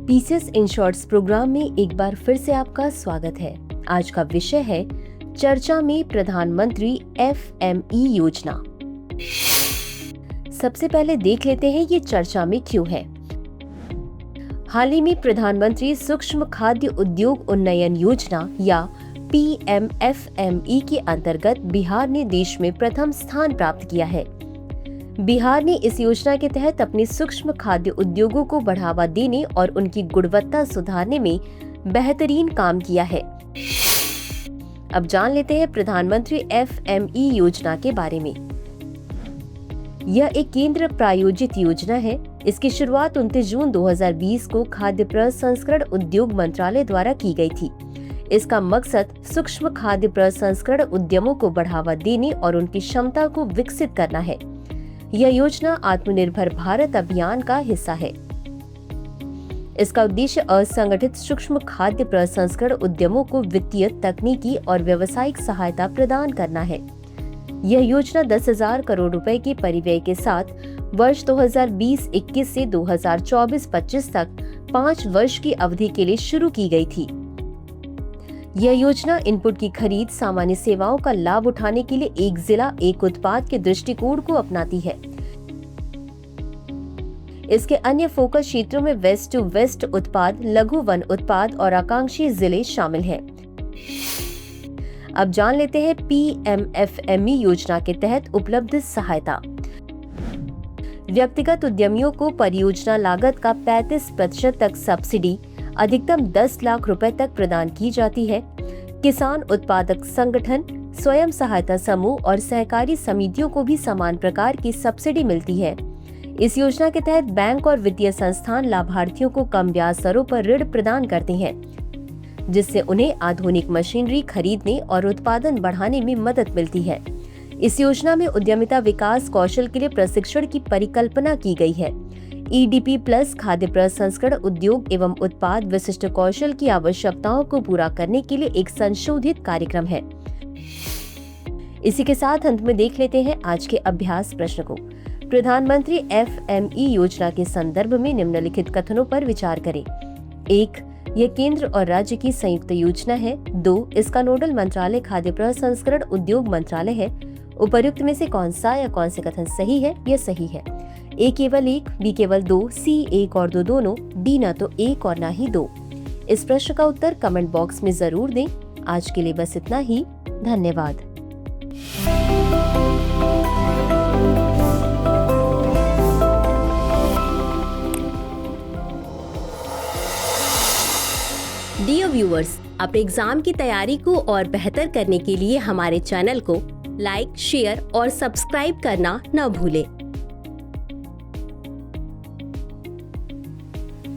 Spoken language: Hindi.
पीसेस इन शॉर्ट्स प्रोग्राम में एक बार फिर से आपका स्वागत है। आज का विषय है चर्चा में प्रधानमंत्री FME योजना। सबसे पहले देख लेते हैं ये चर्चा में क्यों है। हाल ही में प्रधानमंत्री सूक्ष्म खाद्य उद्योग उन्नयन योजना या PMFME के अंतर्गत बिहार ने देश में प्रथम स्थान प्राप्त किया है। बिहार ने इस योजना के तहत अपने सूक्ष्म खाद्य उद्योगों को बढ़ावा देने और उनकी गुणवत्ता सुधारने में बेहतरीन काम किया है। अब जान लेते हैं प्रधानमंत्री FME योजना के बारे में। यह एक केंद्र प्रायोजित योजना है। इसकी शुरुआत 29 जून 2020 को खाद्य प्रसंस्करण उद्योग मंत्रालय द्वारा की गई थी। इसका मकसद सूक्ष्म खाद्य प्रसंस्करण उद्यमों को बढ़ावा देने और उनकी क्षमता को विकसित करना है। यह योजना आत्मनिर्भर भारत अभियान का हिस्सा है। इसका उद्देश्य असंगठित सूक्ष्म खाद्य प्रसंस्करण उद्यमों को वित्तीय, तकनीकी और व्यावसायिक सहायता प्रदान करना है। यह योजना 10,000 करोड़ रुपए के परिव्यय के साथ वर्ष 2020-21 से 2024-25 तक 5 वर्ष की अवधि के लिए शुरू की गई थी। यह योजना इनपुट की खरीद, सामान्य सेवाओं का लाभ उठाने के लिए एक जिला एक उत्पाद के दृष्टिकोण को अपनाती है। इसके अन्य फोकस क्षेत्रों में वेस्ट टू वेस्ट उत्पाद, लघु वन उत्पाद और आकांक्षी जिले शामिल हैं। अब जान लेते हैं PMFME योजना के तहत उपलब्ध सहायता। व्यक्तिगत उद्यमियों को परियोजना लागत का 35% तक सब्सिडी अधिकतम 10 लाख रुपए तक प्रदान की जाती है। किसान उत्पादक संगठन, स्वयं सहायता समूह और सहकारी समितियों को भी समान प्रकार की सब्सिडी मिलती है। इस योजना के तहत बैंक और वित्तीय संस्थान लाभार्थियों को कम ब्याज दरों पर ऋण प्रदान करते हैं, जिससे उन्हें आधुनिक मशीनरी खरीदने और उत्पादन बढ़ाने में मदद मिलती है। इस योजना में उद्यमिता विकास कौशल के लिए प्रशिक्षण की परिकल्पना की गई है। EDP प्लस खाद्य प्रसंस्करण उद्योग एवं उत्पाद विशिष्ट कौशल की आवश्यकताओं को पूरा करने के लिए एक संशोधित कार्यक्रम है। इसी के साथ अंत में देख लेते हैं आज के अभ्यास प्रश्न को। प्रधानमंत्री FME योजना के संदर्भ में निम्नलिखित कथनों पर विचार करें। 1. यह केंद्र और राज्य की संयुक्त योजना है। 2. इसका नोडल मंत्रालय खाद्य प्रसंस्करण उद्योग मंत्रालय है। उपर्युक्त में से कौन सा या कौन से कथन सही है? यह सही है। A केवल 1, B केवल 2, C 1 और 2 दोनों, D न तो 1 और न ही 2। इस प्रश्न का उत्तर कमेंट बॉक्स में जरूर दें। आज के लिए बस इतना ही। धन्यवाद। डियर व्यूअर्स, अपने एग्जाम की तैयारी को और बेहतर करने के लिए हमारे चैनल को लाइक, शेयर और सब्सक्राइब करना न भूलें।